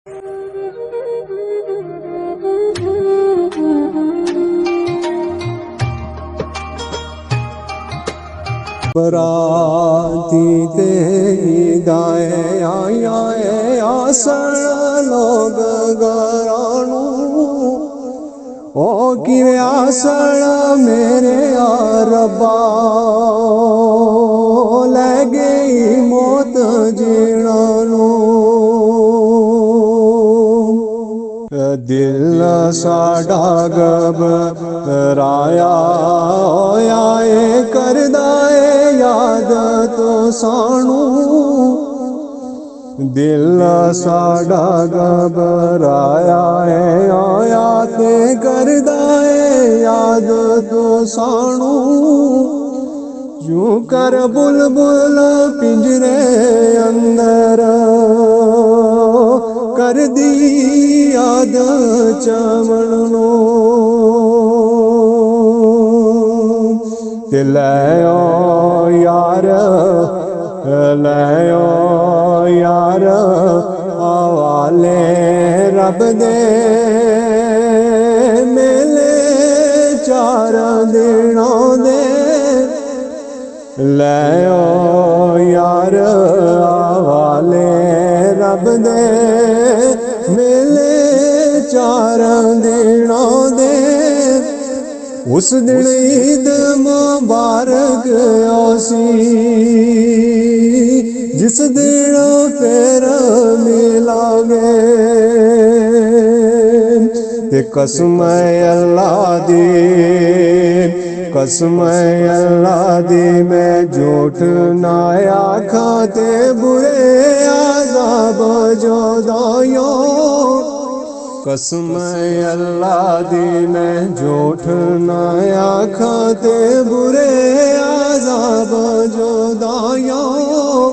बराती ते गाए आए आसन लोग गरानू ओ किवे आसन मेरे रब्बा ले गई मौत जीणनू दिल साडा घबराया होया करदा याद तो सानू दिल साडा घबराया है आया ते करदा याद तो सानू यूं कर बुलबुल पिंजरे अंदर कर दी याद चमनू लयो यार लयो यार हवाले रब दे मेले चार दिनों दे लयो यार हवाले रब दे मेले चार दिनों दे उस दिन ईद मुबारक आसी जिस दिन फिर मिलांगे ते कसम अल्लाह दी मैं झूठ ना आखा ते बुरे अज़ाब जुदाइयों कसम अल्लाह दी मैं झूठ ना आखा ते बुरे अज़ाब जुदाइयों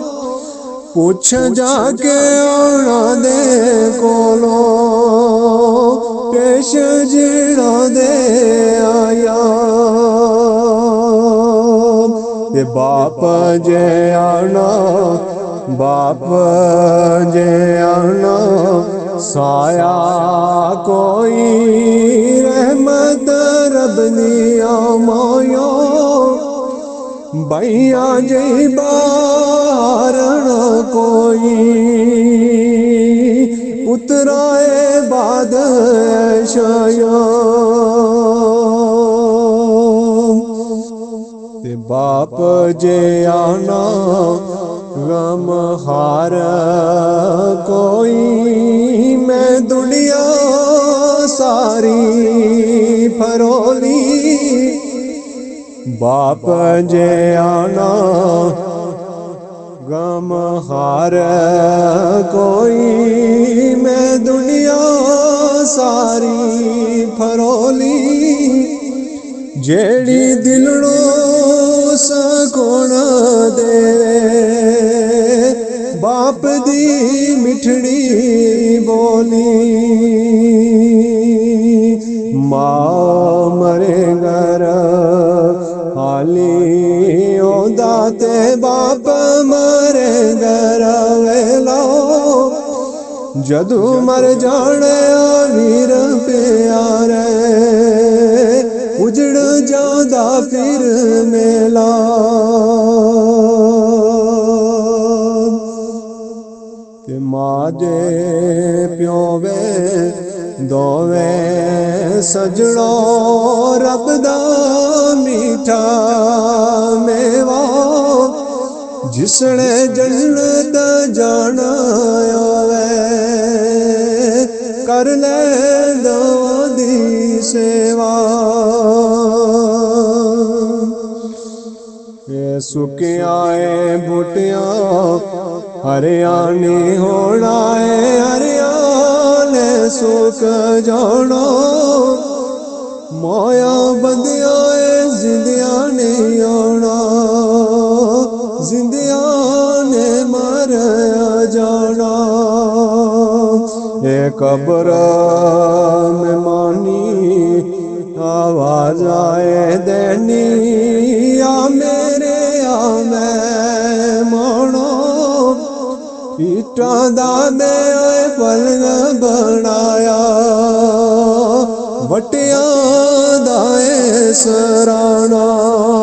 पूछ जाके आना दे कोलो पेश जीना दे आया ते बाप जे आना साया कोई रहमत रबनी आमायो बैया जी बारण कोई उतराए बाद शया ते बाप जे आना गम हार कोई मैं दुनिया सारी फरोली बाप जे आना गम हार कोई मैं दुनिया सारी फरोली जेड़ी दिलड़ो सकून देवे बाप दी मिठड़ी बोली माँ मरे घर हाली ओदा ते बाप मरे घर वेला जदू मर जाने वीर प्यारे उजड़ जादा फिर मेला ते माँ जे प्यो वे दोवे सजड़ो रब दा मीठा मेवा जिसने जन्नत जाना आवे कर ले दवा दी सेवा ये सुकियाए बूटियां हरियाणी होना है हरियाणे सुक जाना माया बंदिया जिंदिया नहीं आना जिंदिया ने मर जाना ये कब्र में मानी आवाज आए देनी या मेरे या मैं मानो इटा दा में पलंग ਬਣਾਇਆ, ਵਟਿਆਂ ਦਾ ਏ ਸਰਾਣਾ।